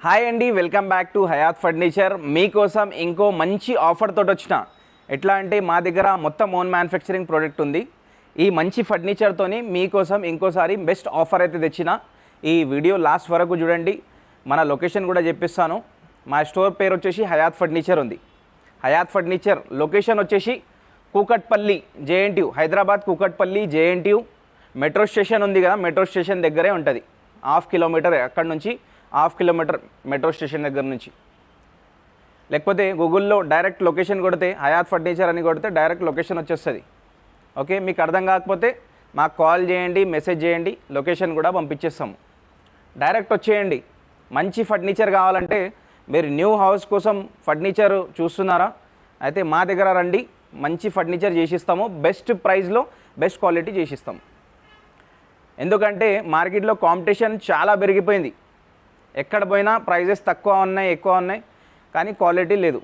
Hi అండి, welcome back to Hayat furniture. మీకోసం ఇంకో మంచి ఆఫర్ తోటి వచ్చిన. ఎట్లా అంటే మా దగ్గర మొత్తం ఓన్ మ్యానుఫ్యాక్చరింగ్ ప్రోడక్ట్ ఉంది. ఈ మంచి ఫర్నిచర్తోని మీకోసం ఇంకోసారి బెస్ట్ ఆఫర్ అయితే తెచ్చిన. ఈ వీడియో లాస్ట్ వరకు చూడండి. మన లొకేషన్ కూడా చెప్పిస్తాను. మా స్టోర్ పేరు వచ్చేసి హయాత్ ఫర్నిచర్ ఉంది. హయాత్ ఫర్నిచర్ లొకేషన్ వచ్చేసి Kukatpally JNTU, Hyderabad Kukatpally JNTU metro station ఉంది కదా, మెట్రో స్టేషన్ దగ్గరే ఉంటుంది. హాఫ్ కిలోమీటర్ అక్కడ నుంచి, హాఫ్ కిలోమీటర్ మెట్రో స్టేషన్ దగ్గర నుంచి. లేకపోతే గూగుల్లో డైరెక్ట్ లొకేషన్ కొడితే హయాత్ ఫర్నిచర్ అని కొడితే డైరెక్ట్ లొకేషన్ వచ్చేస్తుంది. ఓకే, మీకు అర్థం కాకపోతే మాకు కాల్ చేయండి, మెసేజ్ చేయండి, లొకేషన్ కూడా పంపించేస్తాము. డైరెక్ట్ వచ్చేయండి. మంచి ఫర్నిచర్ కావాలంటే మీరు న్యూ హౌస్ కోసం ఫర్నిచర్ చూస్తున్నారా, అయితే మా దగ్గర రండి. మంచి ఫర్నిచర్ చేసిస్తాము, బెస్ట్ ప్రైస్లో బెస్ట్ క్వాలిటీ చేసిస్తాము. ఎందుకంటే మార్కెట్లో కాంపిటీషన్ చాలా పెరిగిపోయింది. ఎక్కడ పోయినా ప్రైజెస్ తక్కువ ఉన్నాయి, ఎక్కువ ఉన్నాయి, కానీ క్వాలిటీ లేదు.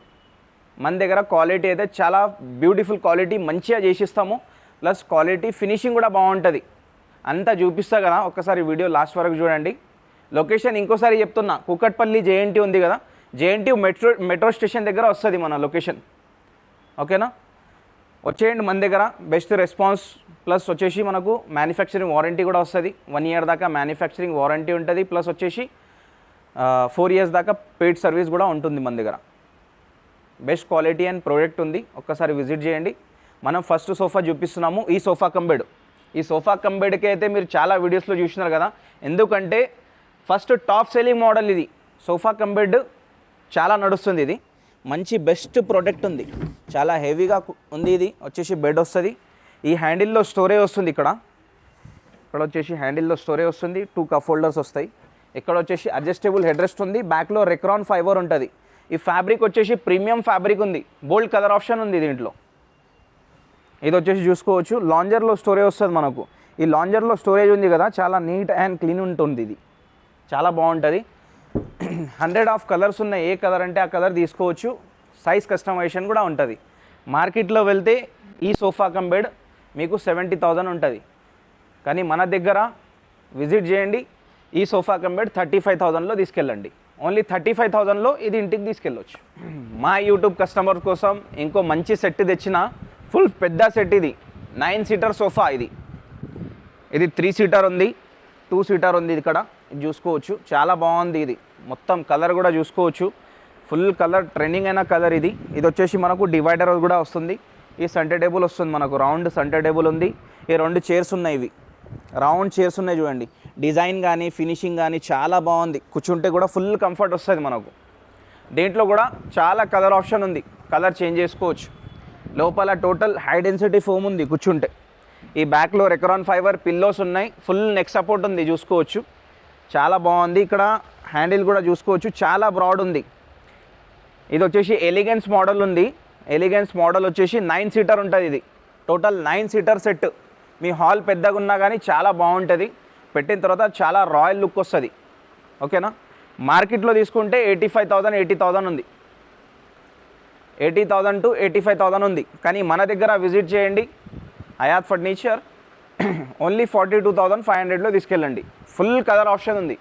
మన దగ్గర క్వాలిటీ అయితే చాలా బ్యూటిఫుల్ క్వాలిటీ మంచిగా చేసిస్తాము. ప్లస్ క్వాలిటీ ఫినిషింగ్ కూడా బాగుంటుంది. అంతా చూపిస్తా కదా, ఒక్కసారి వీడియో లాస్ట్ వరకు చూడండి. లొకేషన్ ఇంకోసారి చెప్తున్నా, కూకట్పల్లి జేఎన్టీ ఉంది కదా, జేఎన్టీ మెట్రో స్టేషన్ దగ్గర వస్తుంది మన లొకేషన్. ఓకేనా, వచ్చేయండి మన దగ్గర. బెస్ట్ రెస్పాన్స్ ప్లస్ వచ్చేసి మనకు మ్యానుఫ్యాక్చరింగ్ వారంటీ కూడా వస్తుంది. 1 year దాకా మ్యానుఫ్యాక్చరింగ్ వారంటీ ఉంటుంది. ప్లస్ వచ్చేసి 4 years దాకా పెయిడ్ సర్వీస్ కూడా ఉంటుంది మన దగ్గర. బెస్ట్ క్వాలిటీ అండ్ ప్రోడక్ట్ ఉంది, ఒక్కసారి విజిట్ చేయండి. మనం ఫస్ట్ సోఫా చూపిస్తున్నాము. ఈ సోఫా కమ్ బెడ్. ఈ సోఫా కమ్ బెడ్కి అయితే మీరు చాలా వీడియోస్లో చూసినారు కదా, ఎందుకంటే ఫస్ట్ టాప్ సెల్లింగ్ మోడల్ ఇది. సోఫా కమ్ బెడ్ చాలా నడుస్తుంది. ఇది మంచి బెస్ట్ ప్రోడక్ట్ ఉంది, చాలా హెవీగా ఉంది. ఇది వచ్చేసి బెడ్ వస్తుంది. ఈ హ్యాండిల్లో స్టోరేజ్ వస్తుంది. ఇక్కడ వచ్చేసి హ్యాండిల్లో స్టోరేజ్ వస్తుంది. 2 కప్ హోల్డర్స్ వస్తాయి. ఇక్కడ వచ్చేసి అడ్జస్టబుల్ హెడ్ రెస్ట్ ఉంది. బ్యాక్లో రెక్రాన్ ఫైబర్ ఉంటుంది. ఈ ఫ్యాబ్రిక్ వచ్చేసి ప్రీమియం ఫ్యాబ్రిక్ ఉంది. బోల్డ్ కలర్ ఆప్షన్ ఉంది దీంట్లో. ఇది వచ్చేసి చూసుకోవచ్చు. లాంజర్లో స్టోరేజ్ వస్తుంది మనకు. ఈ లాంజర్లో స్టోరేజ్ ఉంది కదా, చాలా నీట్ అండ్ క్లీన్ ఉంటుంది. ఇది చాలా బాగుంటుంది. 100 ఆఫ్ కలర్స్ ఉన్నాయి. ఏ కలర్ అంటే ఆ కలర్ తీసుకోవచ్చు. సైజ్ కస్టమైజేషన్ కూడా ఉంటుంది. మార్కెట్లో వెళ్తే ఈ సోఫా కమ్ బెడ్ మీకు 70,000 ఉంటుంది. కానీ మన దగ్గర విజిట్ చేయండి. ఈ సోఫా కమ్ బెడ్ 35,000లో తీసుకెళ్ళండి. ఓన్లీ 35,000లో ఇది ఇంటికి తీసుకెళ్ళవచ్చు. మా యూట్యూబ్ కస్టమర్ కోసం ఇంకో మంచి సెట్ తెచ్చిన. ఫుల్ పెద్ద సెట్ ఇది. 9 seater సోఫా. ఇది 3 seater ఉంది, 2 seater ఉంది. ఇక్కడ ఇది చూసుకోవచ్చు, చాలా బాగుంది. ఇది మొత్తం కలర్ కూడా చూసుకోవచ్చు. ఫుల్ కలర్, ట్రెండింగ్ అయిన కలర్ ఇది. ఇది వచ్చేసి మనకు డివైడర్ కూడా వస్తుంది. ఈ సెంటర్ టేబుల్ వస్తుంది మనకు, రౌండ్ సెంటర్ టేబుల్ ఉంది. ఈ 2 చైర్స్ ఉన్నాయి. ఇవి రౌండ్ చైర్స్ ఉన్నాయి చూడండి. డిజైన్ కానీ ఫినిషింగ్ కానీ చాలా బాగుంది. కూర్చుంటే కూడా ఫుల్ కంఫర్ట్ వస్తుంది మనకు. దీంట్లో కూడా చాలా కలర్ ఆప్షన్ ఉంది, కలర్ చేంజ్ చేసుకోవచ్చు. లోపల టోటల్ హై డెన్సిటీ ఫోమ్ ఉంది కూర్చుంటే. ఈ బ్యాక్లో రెక్రాన్ ఫైబర్ పిల్లోస్ ఉన్నాయి. ఫుల్ నెక్ సపోర్ట్ ఉంది, చూసుకోవచ్చు. చాలా బాగుంది. ఇక్కడ హ్యాండిల్ కూడా చూసుకోవచ్చు, చాలా బ్రాడ్ ఉంది. ఇది వచ్చేసి ఎలిగెన్స్ మోడల్ ఉంది. ఎలిగెన్స్ మోడల్ వచ్చేసి 9 seater ఉంటుంది. ఇది టోటల్ 9 seater సెట్. మీ హాల్ పెద్దగా ఉన్నా కానీ చాలా బాగుంటుంది. పెట్టిన తర్వాత చాలా రాయల్ లుక్ వస్తుంది. ఓకేనా, మార్కెట్లో తీసుకుంటే 85,000 80,000 ఉంది. 80,000 to 85,000 ఉంది. కానీ మన దగ్గర విజిట్ చేయండి. హయాత్ ఫర్నిచర్ ఓన్లీ 42,500లో తీసుకెళ్ళండి. ఫుల్ కలర్ ఆప్షన్ ఉంది.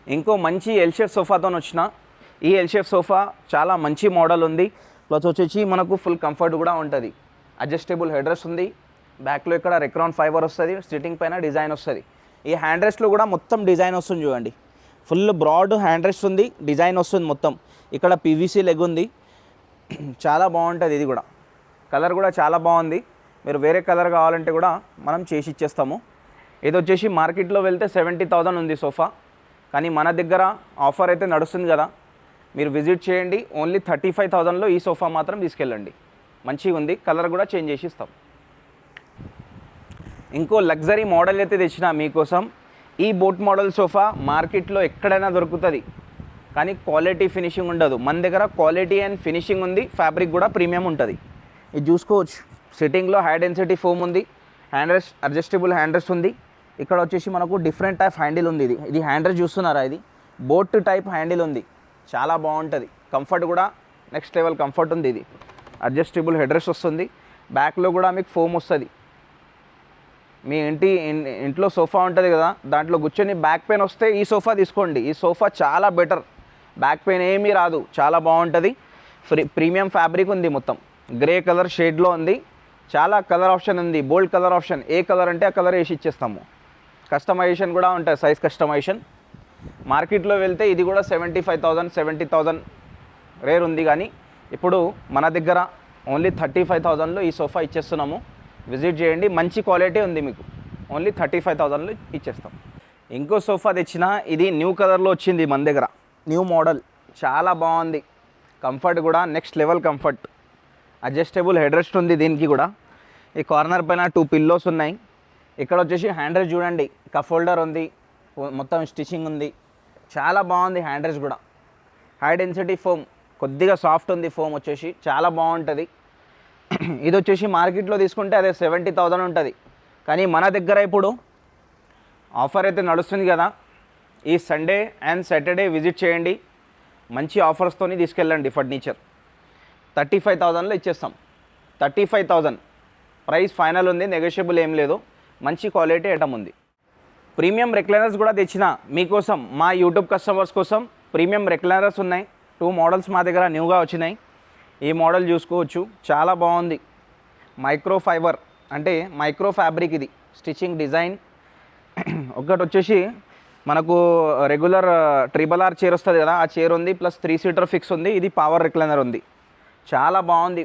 ఇంకో మంచి ఎల్ షేప్ సోఫాతో వచ్చిన. ఈ ఎల్ షేప్ సోఫా చాలా మంచి మోడల్ ఉంది. ప్లస్ వచ్చేసి మనకు ఫుల్ కంఫర్ట్ కూడా ఉంటుంది. అడ్జస్టబుల్ హెడ్ రెస్ట్ ఉంది. బ్యాక్లో ఇక్కడ రెక్రాన్ ఫైబర్ వస్తుంది. సిట్టింగ్ పైన డిజైన్ వస్తుంది. ఈ హ్యాండ్ రెస్ట్లో కూడా మొత్తం డిజైన్ వస్తుంది చూడండి. ఫుల్ బ్రాడ్ హ్యాండ్ రెస్ట్ ఉంది, డిజైన్ వస్తుంది మొత్తం. ఇక్కడ పీవీసీ లెగ్ ఉంది, చాలా బాగుంటుంది. ఇది కూడా కలర్ కూడా చాలా బాగుంది. మీరు వేరే కలర్ కావాలంటే కూడా మనం చేసి ఇచ్చేస్తాము. ఇది వచ్చేసి మార్కెట్లో వెళ్తే 70,000 ఉంది సోఫా. కానీ మన దగ్గర ఆఫర్ అయితే నడుస్తుంది కదా, మీరు విజిట్ చేయండి. ఓన్లీ 35,000లో ఈ సోఫా మాత్రం తీసుకెళ్ళండి. మంచిగా ఉంది, కలర్ కూడా చేంజ్ చేసి ఇస్తాం. ఇంకో లగ్జరీ మోడల్ అయితే తెచ్చిన మీకోసం. ఈ బోట్ మోడల్ సోఫా మార్కెట్లో ఎక్కడైనా దొరుకుతుంది, కానీ క్వాలిటీ ఫినిషింగ్ ఉండదు. మన దగ్గర క్వాలిటీ అండ్ ఫినిషింగ్ ఉంది. ఫ్యాబ్రిక్ కూడా ప్రీమియం ఉంటుంది. ఇది చూసుకోవచ్చు. సిట్టింగ్లో హై డెన్సిటీ ఫోమ్ ఉంది. Hand rest, adjustable hand rest ఉంది. ఇక్కడ వచ్చేసి మనకు డిఫరెంట్ టైప్ హ్యాండిల్ ఉంది. ఇది హ్యాండ్ రెస్ట్ చూస్తున్నారా, ఇది బోట్ టైప్ హ్యాండిల్ ఉంది. చాలా బాగుంటుంది. కంఫర్ట్ కూడా నెక్స్ట్ లెవెల్ కంఫర్ట్ ఉంది. ఇది అడ్జస్టబుల్ హెడ్ రెస్ట్ వస్తుంది. బ్యాక్లో కూడా మీకు ఫోమ్ వస్తుంది. మీ ఇంట్లో సోఫా ఉంటుంది కదా, దాంట్లో కూర్చొని బ్యాక్ పెయిన్ వస్తే ఈ సోఫా తీసుకోండి. ఈ సోఫా చాలా బెటర్, బ్యాక్ పెయిన్ ఏమీ రాదు, చాలా బాగుంటుంది. ప్రీమియం ఫ్యాబ్రిక్ ఉంది, మొత్తం గ్రే కలర్ షేడ్లో ఉంది. చాలా కలర్ ఆప్షన్ ఉంది, బోల్డ్ కలర్ ఆప్షన్. ఏ కలర్ అంటే ఆ కలర్ వేసి ఇచ్చేస్తాము. కస్టమైజేషన్ కూడా ఉంటుంది, సైజ్ కస్టమైజేషన్. మార్కెట్లో వెళ్తే ఇది కూడా 75,000 70,000 రేర్ ఉంది, కానీ ఇప్పుడు మన దగ్గర ఓన్లీ 35,000లో ఈ సోఫా ఇచ్చేస్తున్నాము. విజిట్ చేయండి, మంచి క్వాలిటీ ఉంది, మీకు ఓన్లీ 35,000లో ఇచ్చేస్తాం. ఇంకో సోఫా తెచ్చిన, ఇది న్యూ కలర్లో వచ్చింది మన దగ్గర, న్యూ మోడల్, చాలా బాగుంది. కంఫర్ట్ కూడా next level comfort. Adjustable head rest ఉంది దీనికి కూడా. ఈ కార్నర్ పైన 2 పిల్లోస్ ఉన్నాయి. ఇక్కడ వచ్చేసి హ్యాండ్ రెస్ట్ చూడండి, కప్ హోల్డర్ ఉంది, మొత్తం స్టిచ్చింగ్ ఉంది, చాలా బాగుంది. హ్యాండ్ రెస్ట్ కూడా హై డెన్సిటీ ఫోమ్, కొద్దిగా సాఫ్ట్ ఉంది ఫోమ్ వచ్చేసి, చాలా బాగుంటుంది. ఇది వచ్చేసి మార్కెట్లో తీసుకుంటే అదే 70,000 ఉంటుంది, కానీ మన దగ్గర ఇప్పుడు ఆఫర్ అయితే నడుస్తుంది కదా. ఈ సండే అండ్ సాటర్డే విజిట్ చేయండి, మంచి ఆఫర్స్తోని తీసుకెళ్ళండి. ఫర్నిచర్ 35,000లో ఇచ్చేస్తాం. 35,000 ప్రైస్ ఫైనల్ ఉంది, నెగోషియబుల్ ఏం లేదు. మంచి క్వాలిటీ ఐటమ్ ఉంది. ప్రీమియం రెక్లైనర్స్ కూడా తెచ్చిన మీకోసం, మా యూట్యూబ్ కస్టమర్స్ కోసం. ప్రీమియం రెక్లైనర్స్ ఉన్నాయి, 2 మోడల్స్ మా దగ్గర న్యూగా వచ్చినాయి. ఈ మోడల్ చూసుకోవచ్చు, చాలా బాగుంది. మైక్రో ఫైబర్ అంటే మైక్రో ఫ్యాబ్రిక్, ఇది స్టిచ్చింగ్ డిజైన్. ఒకటి వచ్చేసి మనకు రెగ్యులర్ RRR చైర్ వస్తుంది కదా, ఆ చైర్ ఉంది, ప్లస్ 3 సీటర్ ఫిక్స్ ఉంది. ఇది పవర్ రిక్లైనర్ ఉంది, చాలా బాగుంది.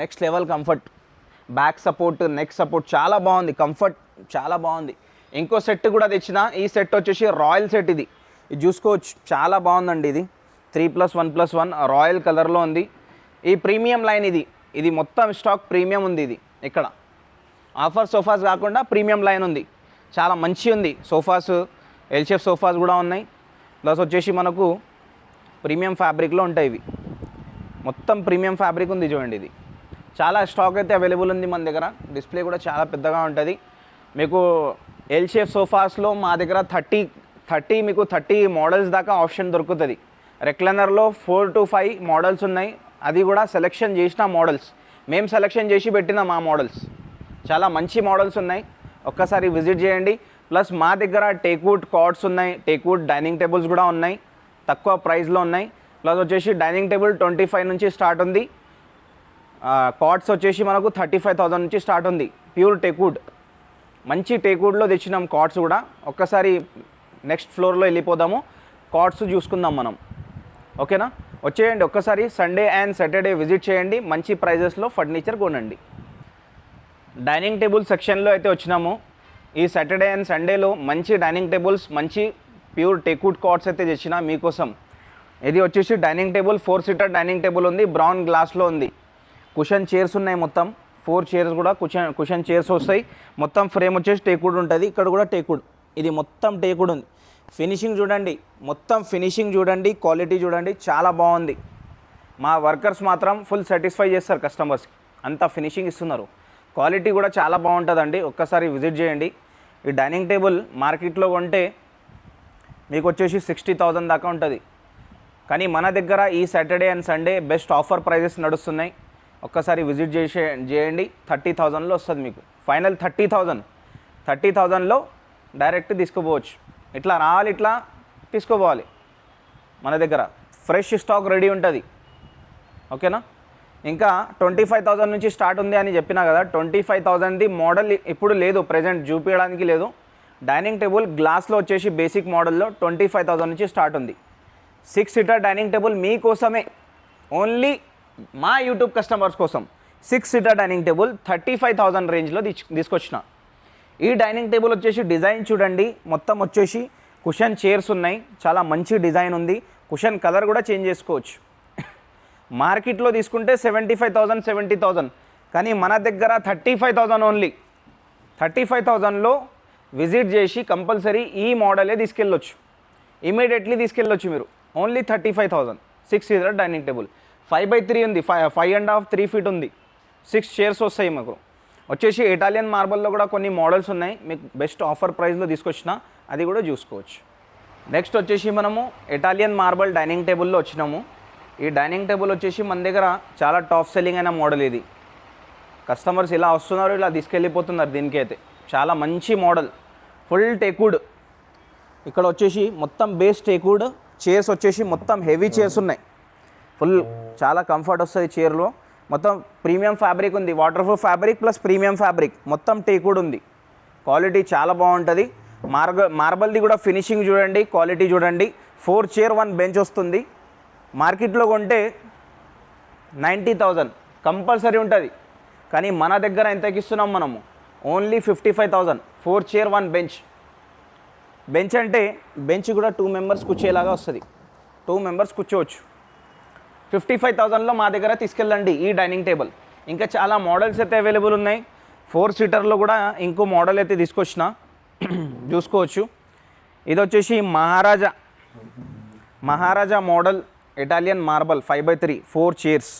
Next level comfort, back support, neck support, చాలా బాగుంది. కంఫర్ట్ చాలా బాగుంది. ఇంకో సెట్ కూడా తెచ్చిన, ఈ సెట్ వచ్చేసి రాయల్ సెట్. ఇది చూసుకోవచ్చు, చాలా బాగుందండి. ఇది 3+1+1 రాయల్ కలర్లో ఉంది. ఈ ప్రీమియం లైన్, ఇది మొత్తం స్టాక్ ప్రీమియం ఉంది. ఇది ఇక్కడ ఆఫర్ సోఫాస్ కాకుండా ప్రీమియం లైన్ ఉంది, చాలా మంచి ఉంది. సోఫాస్ ఎల్ షేప్ సోఫాస్ కూడా ఉన్నాయి. ప్లస్ వచ్చేసి మనకు ప్రీమియం ఫ్యాబ్రిక్లో ఉంటాయి. ఇవి మొత్తం ప్రీమియం ఫ్యాబ్రిక్ ఉంది చూడండి. ఇది చాలా స్టాక్ అయితే అవైలబుల్ ఉంది మన దగ్గర. డిస్ప్లే కూడా చాలా పెద్దగా ఉంటుంది. మీకు ఎల్ షేప్ సోఫాస్లో మా దగ్గర 30 మోడల్స్ దాకా ఆప్షన్ దొరుకుతుంది. రెక్లైనర్లో 4 to 5 మోడల్స్ ఉన్నాయి. అది కూడా సెలెక్షన్ చేసిన మోడల్స్, మేము సెలెక్షన్ చేసి పెట్టిన మా మోడల్స్. చాలా మంచి మోడల్స్ ఉన్నాయి, ఒక్కసారి విజిట్ చేయండి. ప్లస్ మా దగ్గర టేక్వుడ్ కార్డ్స్ ఉన్నాయి, టేక్వుడ్ డైనింగ్ టేబుల్స్ కూడా ఉన్నాయి, తక్కువ ప్రైస్లో ఉన్నాయి. ప్లస్ వచ్చేసి డైనింగ్ టేబుల్ 25 నుంచి స్టార్ట్ ఉంది. కార్డ్స్ వచ్చేసి మనకు 35,000 నుంచి స్టార్ట్ ఉంది. ప్యూర్ టేక్వుడ్, మంచి టేక్వుడ్లో తెచ్చినాం కార్డ్స్ కూడా. ఒక్కసారి నెక్స్ట్ ఫ్లోర్లో వెళ్ళిపోదాము, కార్డ్స్ చూసుకుందాం మనం, ఓకేనా? వచ్చేయండి, ఒక్కసారి సండే అండ్ సాటర్డే విజిట్ చేయండి, మంచి ప్రైజెస్లో ఫర్నిచర్ కొనండి. డైనింగ్ టేబుల్ సెక్షన్లో అయితే వచ్చినాము. ఈ సాటర్డే అండ్ సండేలో మంచి డైనింగ్ టేబుల్స్, మంచి ప్యూర్ టేక్వుడ్ కార్డ్స్ అయితే తెచ్చిన మీకోసం. ఇది వచ్చేసి dining table, 4 seater dining table ఉంది, బ్రౌన్ గ్లాస్లో ఉంది. కుషన్ చైర్స్ ఉన్నాయి, మొత్తం 4 చైర్స్ కూడా కుషన్ చైర్స్ వస్తాయి. మొత్తం ఫ్రేమ్ వచ్చేసి టేక్వుడ్ ఉంటుంది. ఇక్కడ కూడా టేక్వుడ్, ఇది మొత్తం టేక్వుడ్ ఉంది. ఫినిషింగ్ చూడండి, మొత్తం ఫినిషింగ్ చూడండి, క్వాలిటీ చూడండి, చాలా బాగుంది. మా వర్కర్స్ మాత్రం ఫుల్ సాటిస్ఫై చేస్తారు కస్టమర్స్కి, అంత ఫినిషింగ్ ఇస్తున్నారు. క్వాలిటీ కూడా చాలా బాగుంటుందండి, ఒక్కసారి విజిట్ చేయండి. ఈ డైనింగ్ టేబుల్ మార్కెట్లో కొంటే మీకు వచ్చేసి 60,000 దాకా ఉంటుంది, కానీ మన దగ్గర ఈ Saturday and Sunday best offer prices నడుస్తున్నాయి. ఒక్కసారి విజిట్ చేయండి, 30,000లో వస్తుంది మీకు. ఫైనల్ 30,000లో డైరెక్ట్ తీసుకుపోవచ్చు. ఇట్లా రావాలి, ఇట్లా తీసుకోపోవాలి. మన దగ్గర ఫ్రెష్ స్టాక్ రెడీ ఉంటుంది, ఓకేనా? ఇంకా 25,000 నుంచి స్టార్ట్ ఉంది అని చెప్పినా కదా. 25,000ది మోడల్ ఇప్పుడు లేదు, ప్రజెంట్ చూపించడానికి లేదు. డైనింగ్ టేబుల్ గ్లాస్లో వచ్చేసి బేసిక్ మోడల్లో 25,000 నుంచి స్టార్ట్ ఉంది. 6 సీటర్ డైనింగ్ టేబుల్ మీకోసమే, ఓన్లీ మా యూట్యూబ్ కస్టమర్స్ కోసం 6 సీటర్ డైనింగ్ టేబుల్ 35,000 రేంజ్లో తీసుకొచ్చిన. ఈ డైనింగ్ టేబుల్ వచ్చేసి డిజైన్ చూడండి, మొత్తం వచ్చేసి కుషన్ చైర్స్ ఉన్నాయి, చాలా మంచి డిజైన్ ఉంది. కుషన్ కలర్ కూడా చేంజ్ చేసుకోవచ్చు. మార్కెట్లో తీసుకుంటే 75,000 70,000, కానీ మన దగ్గర 35,000 ఓన్లీ. 35,000లో విజిట్ చేసి కంపల్సరీ ఈ మోడలే తీసుకెళ్ళొచ్చు, ఇమీడియట్లీ తీసుకెళ్ళొచ్చు మీరు. Only 35,000. 6 seater dining table, 5x3 ఉంది, 5.5 3 feet ఉంది. 6 చైర్స్ వస్తాయి మాకు. వచ్చేసి ఇటాలియన్ మార్బల్లో కూడా కొన్ని మోడల్స్ ఉన్నాయి, మీకు బెస్ట్ ఆఫర్ ప్రైస్లో తీసుకొచ్చిన, అది కూడా చూసుకోవచ్చు. నెక్స్ట్ వచ్చేసి మనము ఇటాలియన్ మార్బల్ డైనింగ్ టేబుల్లో వచ్చినాము. ఈ డైనింగ్ టేబుల్ వచ్చేసి మన దగ్గర చాలా టాప్ సెల్లింగ్ అయిన మోడల్ ఇది. కస్టమర్స్ ఇలా వస్తున్నారు, ఇలా తీసుకెళ్ళిపోతున్నారు దీనికి అయితే. చాలా మంచి మోడల్, ఫుల్ టేకుడ్. ఇక్కడ వచ్చేసి మొత్తం బేస్ టేకుడ్, చైర్స్ వచ్చేసి మొత్తం హెవీ చైర్స్ ఉన్నాయి. ఫుల్ చాలా కంఫర్ట్ వస్తుంది చైర్లో. మొత్తం ప్రీమియం ఫ్యాబ్రిక్ ఉంది, water proof fabric plus premium fabric, మొత్తం టేకుడ్ ఉంది. క్వాలిటీ చాలా బాగుంటుంది. మార్బల్ది కూడా ఫినిషింగ్ చూడండి, క్వాలిటీ చూడండి. 4 చైర్ 1 బెంచ్ వస్తుంది. మార్కెట్లో కొంటే 90,000 కంపల్సరీ ఉంటుంది. కానీ మన దగ్గర ఎంతకి ఇస్తున్నాం మనము? ఓన్లీ 55,000. 4 chair 1 bench. బెంచ్ అంటే బెంచ్ కూడా 2 మెంబర్స్ కూర్చోలాగా వస్తుంది. 2 మెంబర్స్ కూర్చోవచ్చు. 55,000లో మా దగ్గర తీసుకెళ్ళండి ఈ డైనింగ్ టేబుల్. ఇంకా చాలా మోడల్స్ అయితే అవైలబుల్ ఉన్నాయి. 4 సీటర్లో కూడా ఇంకో మోడల్ అయితే తీసుకొచ్చిన, చూసుకోవచ్చు. ఇది వచ్చేసి Maharaja model Italian marble 5x3 4 chairs.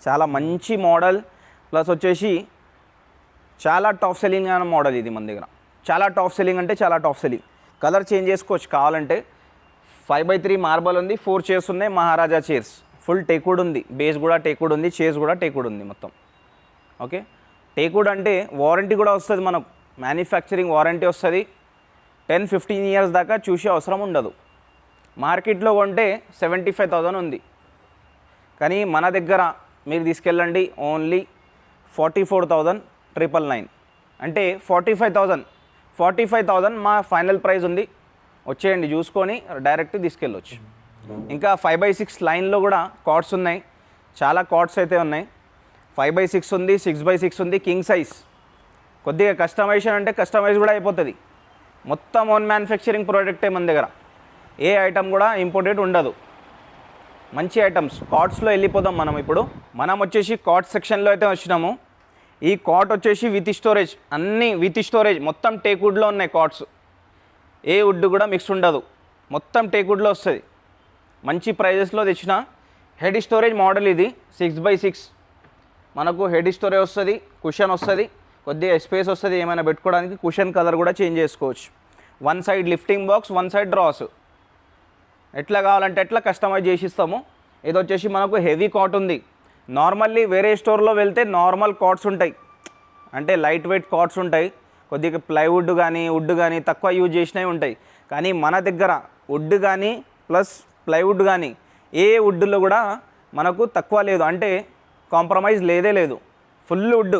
చాలా మంచి మోడల్, ప్లస్ వచ్చేసి చాలా టాప్ సెల్లింగ్ అయిన మోడల్ ఇది మన దగ్గర. చాలా టాప్ సెల్లింగ్ అంటే చాలా టాప్ సెల్లింగ్. కలర్ చేంజ్ చేసుకోవచ్చు కావాలంటే. 5x3 మార్బల్ ఉంది, 4 చైర్స్ ఉన్నాయి, మహారాజా చైర్స్. ఫుల్ టేకుడ్ ఉంది, బేస్ కూడా టేకుడ్ ఉంది, చైర్స్ కూడా టేకుడ్ ఉంది మొత్తం. ఓకే, టేకుడ్ అంటే వారంటీ కూడా వస్తుంది మనకు, మ్యానుఫ్యాక్చరింగ్ వారంటీ వస్తుంది. 10-15 ఇయర్స్ దాకా చూసే అవసరం ఉండదు. మార్కెట్లో కొంటే 75,000 ఉంది. కానీ మన దగ్గర మీరు తీసుకెళ్ళండి ఓన్లీ 44,999. అంటే 45,000 మా ఫైనల్ ప్రైస్ ఉంది. వచ్చేయండి, చూసుకొని డైరెక్ట్ తీసుకెళ్ళొచ్చు. ఇంకా 5x6 లైన్లో కూడా కార్డ్స్ ఉన్నాయి, చాలా కార్డ్స్ అయితే ఉన్నాయి. 5x6 ఉంది, 6x6 ఉంది, కింగ్ సైజ్. కొద్దిగా కస్టమైజేషన్ అంటే కస్టమైజ్ కూడా అయిపోతుంది. మొత్తం ఓన్ మ్యానుఫ్యాక్చరింగ్ ప్రోడక్టే మన దగ్గర. ఏ ఐటమ్ కూడా ఇంపోర్టెడ్ ఉండదు. మంచి ఐటమ్స్. కార్డ్స్లో వెళ్ళిపోదాం మనం ఇప్పుడు. మనం వచ్చేసి కార్డ్ సెక్షన్లో అయితే వచ్చినాము. ఈ కార్డ్ వచ్చేసి విత్ స్టోరేజ్, అన్నీ విత్ స్టోరేజ్, మొత్తం టేక్వుడ్లో ఉన్నాయి కార్డ్స్. ఏ వుడ్ కూడా మిక్స్ ఉండదు, మొత్తం టేక్వుడ్లో వస్తుంది. మంచి ప్రైజెస్లో తెచ్చిన హెడ్ స్టోరేజ్ మోడల్ ఇది. 6x6 మనకు హెడ్ స్టోరేజ్ వస్తుంది, కుషన్ వస్తుంది, కొద్దిగా స్పేస్ వస్తుంది ఏమైనా పెట్టుకోవడానికి. కుషన్ కలర్ కూడా చేంజ్ చేసుకోవచ్చు. 1 side lifting box, 1 side drawers. ఎట్లా కావాలంటే ఎట్లా కస్టమైజ్ చేసి ఇస్తాము. ఇది వచ్చేసి మనకు హెవీ కాట్ ఉంది. నార్మల్లీ వేరే స్టోర్లో వెళ్తే నార్మల్ కాట్స్ ఉంటాయి, అంటే లైట్ వెయిట్ కాట్స్ ఉంటాయి. కొద్దిగా ప్లైవుడ్ కానీ వుడ్ కానీ తక్కువ యూజ్ చేసినవి ఉంటాయి. కానీ మన దగ్గర వుడ్ కానీ ప్లస్ ప్లైవుడ్ కానీ ఏ వుడ్లో కూడా మనకు తక్కువ లేదు, అంటే కాంప్రమైజ్ లేదే లేదు. ఫుల్ వుడ్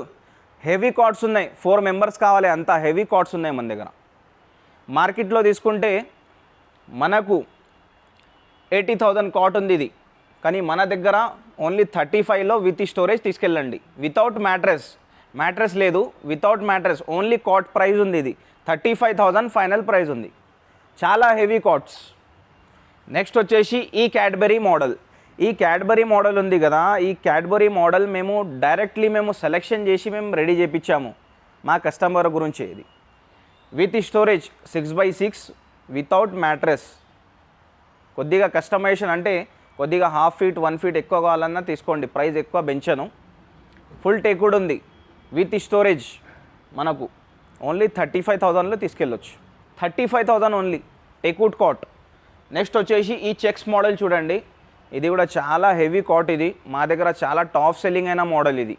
హెవీ కాట్స్ ఉన్నాయి. 4 మెంబర్స్ కావాలి, అంత హెవీ కాట్స్ ఉన్నాయి మన దగ్గర. మార్కెట్లో తీసుకుంటే మనకు 80,000 కాట్ ఉంది ఇది. కానీ మన దగ్గర ఓన్లీ 35లో విత్ స్టోరేజ్ తీసుకెళ్ళండి. వితౌట్ మ్యాట్రెస్ లేదు, without mattress only cot price ఉంది ఇది. 35,000 ఫైనల్ ప్రైస్ ఉంది. చాలా హెవీ కాట్స్. నెక్స్ట్ వచ్చేసి ఈ క్యాడ్బరీ మోడల్ ఉంది కదా. ఈ క్యాడ్బరీ మోడల్ మేము డైరెక్ట్లీ సెలెక్షన్ చేసి రెడీ చేయించాము మా కస్టమర్ గురించి. ఇది with storage 6x6 without mattress. కొద్దిగా కస్టమైజేషన్ అంటే కొద్దిగా 1/2 ఫీట్ 1 ఫీట్ ఎక్కువ కావాలన్నా తీసుకోండి, ప్రైస్ ఎక్కువ పెంచను. ఫుల్ టేకుడ్ ఉంది విత్ స్టోరేజ్. మనకు ఓన్లీ 35,000లో తీసుకెళ్ళొచ్చు. 35,000 ఓన్లీ టేకుడ్ కాట్. నెక్స్ట్ వచ్చేసి ఈ చెక్స్ మోడల్ చూడండి. ఇది కూడా చాలా హెవీ కాట్. ఇది మా దగ్గర చాలా టాప్ సెల్లింగ్ అయిన మోడల్ ఇది.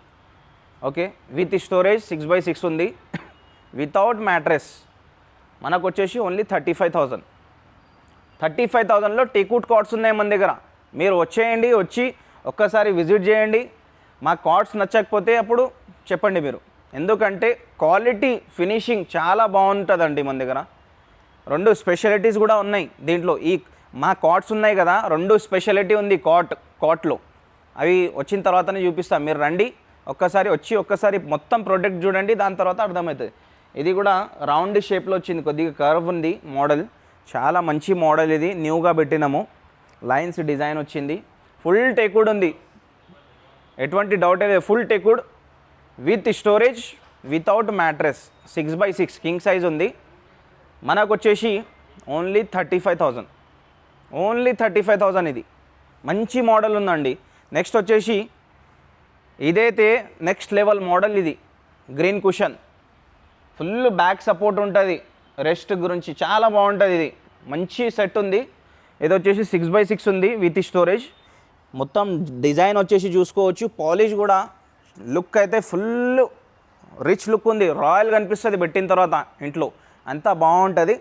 ఓకే, విత్ స్టోరేజ్ 6x6 ఉంది, వితౌట్ మ్యాట్రెస్. మనకు వచ్చేసి ఓన్లీ 35,000లో టేకుడ్ కార్డ్స్ ఉన్నాయి మన దగ్గర. మీరు వచ్చేయండి, వచ్చి ఒక్కసారి విజిట్ చేయండి. మా కార్డ్స్ నచ్చకపోతే అప్పుడు చెప్పండి మీరు. ఎందుకంటే క్వాలిటీ ఫినిషింగ్ చాలా బాగుంటుందండి మన దగ్గర. 2 స్పెషాలిటీస్ కూడా ఉన్నాయి దీంట్లో. ఈ మా కార్డ్స్ ఉన్నాయి కదా, 2 స్పెషాలిటీ ఉంది కాట్లో. అవి వచ్చిన తర్వాతనే చూపిస్తాం. మీరు రండి, ఒక్కసారి మొత్తం ప్రోడక్ట్ చూడండి, దాని తర్వాత అర్థమవుతుంది. ఇది కూడా రౌండ్ షేప్లో వచ్చింది, కొద్దిగా కర్వ్ ఉంది మోడల్. చాలా మంచి మోడల్ ఇది, న్యూగా పెట్టినాము. లైన్స్ డిజైన్ వచ్చింది. ఫుల్ టేకుడ్ ఉంది, ఎటువంటి డౌట్ లేదు. Full teakwood with storage without mattress. 6x6 king size ఉంది. మనకు వచ్చేసి ఓన్లీ 35,000 ఇది. మంచి మోడల్ ఉందండి. నెక్స్ట్ వచ్చేసి ఇదైతే నెక్స్ట్ లెవెల్ మోడల్. ఇది green cushion, full back support ఉంటుంది, రెస్ట్ గురించి చాలా బాగుంటుంది. ఇది మంచి సెట్ ఉంది. ఇది వచ్చేసి 6x6 ఉంది విత్ స్టోరేజ్. మొత్తం డిజైన్ వచ్చేసి చూసుకోవచ్చు. పాలిష్ కూడా లుక్ అయితే ఫుల్ రిచ్ లుక్ ఉంది, రాయల్ కనిపిస్తుంది పెట్టిన తర్వాత ఇంట్లో, అంతా బాగుంటుంది.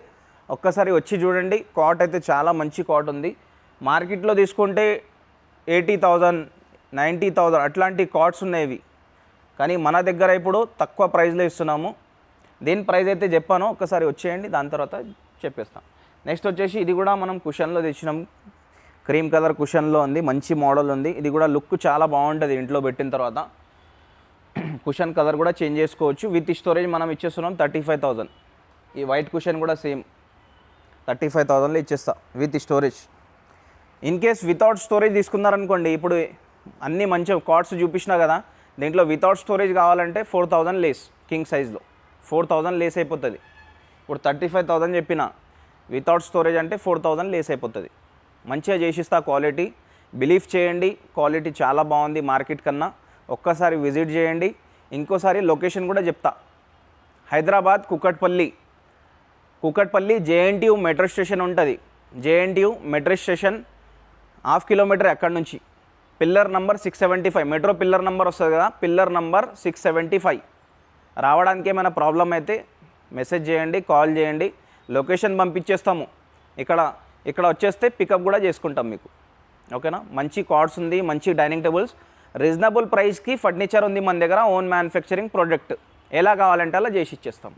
ఒక్కసారి వచ్చి చూడండి. కాట్ అయితే చాలా మంచి కాట్ ఉంది. మార్కెట్లో తీసుకుంటే 80,000 90,000 అట్లాంటి కాట్స్ ఉన్నాయి. కానీ మన దగ్గర ఇప్పుడు తక్కువ ప్రైస్లో ఇస్తున్నాము. దీని ప్రైస్ అయితే చెప్పాను, ఒక్కసారి వచ్చేయండి, దాని తర్వాత చెప్పేస్తాం. నెక్స్ట్ వచ్చేసి ఇది కూడా మనం కుషన్లో తెచ్చినాం. క్రీమ్ కలర్ కుషన్లో ఉంది, మంచి మోడల్ ఉంది. ఇది కూడా లుక్ చాలా బాగుంటుంది ఇంట్లో పెట్టిన తర్వాత. కుషన్ కలర్ కూడా చేంజ్ చేసుకోవచ్చు. విత్ స్టోరేజ్ మనం ఇచ్చేస్తున్నాం 35,000. ఈ వైట్ కుషన్ కూడా సేమ్ 35,000లో ఇచ్చేస్తా with storage. In case without storage తీసుకున్నారనుకోండి, ఇప్పుడు అన్నీ మంచిగా కార్డ్స్ చూపించినా కదా, దీంట్లో వితౌట్ స్టోరేజ్ కావాలంటే 4,000 లేస్, కింగ్ సైజ్లో 4,000 లేస్ అయిపోతుంది. ఇప్పుడు 35,000 చెప్పిన, వితౌట్ స్టోరేజ్ అంటే 4,000 లేస్ అయిపోతుంది. మంచిగా చేసిస్తా. క్వాలిటీ బిలీవ్ చేయండి, క్వాలిటీ చాలా బాగుంది మార్కెట్ కన్నా. ఒక్కసారి విజిట్ చేయండి. ఇంకోసారి లొకేషన్ కూడా చెప్తా. Hyderabad Kukatpally JNTU metro station ఉంటుంది. జేఎన్టీయూ మెట్రో స్టేషన్ 1/2 కిలోమీటర్ అక్కడి నుంచి. Pillar number 675, metro pillar number వస్తుంది కదా, పిల్లర్ నంబర్ 675. రావడానికి ఏమైనా ప్రాబ్లం అయితే మెసేజ్ చేయండి, కాల్ చేయండి, లొకేషన్ పంపించేస్తాము. ఇక్కడ వచ్చేస్తే పికప్ కూడా చేసుకుంటాం మీకు. ఓకేనా? మంచి కార్డ్స్ ఉంది, మంచి డైనింగ్ టేబుల్స్, రీజనబుల్ ప్రైస్కి ఫర్నిచర్ ఉంది మన దగ్గర. Own manufacturing product. ఎలా కావాలంటే అలా చేసి ఇచ్చేస్తాం.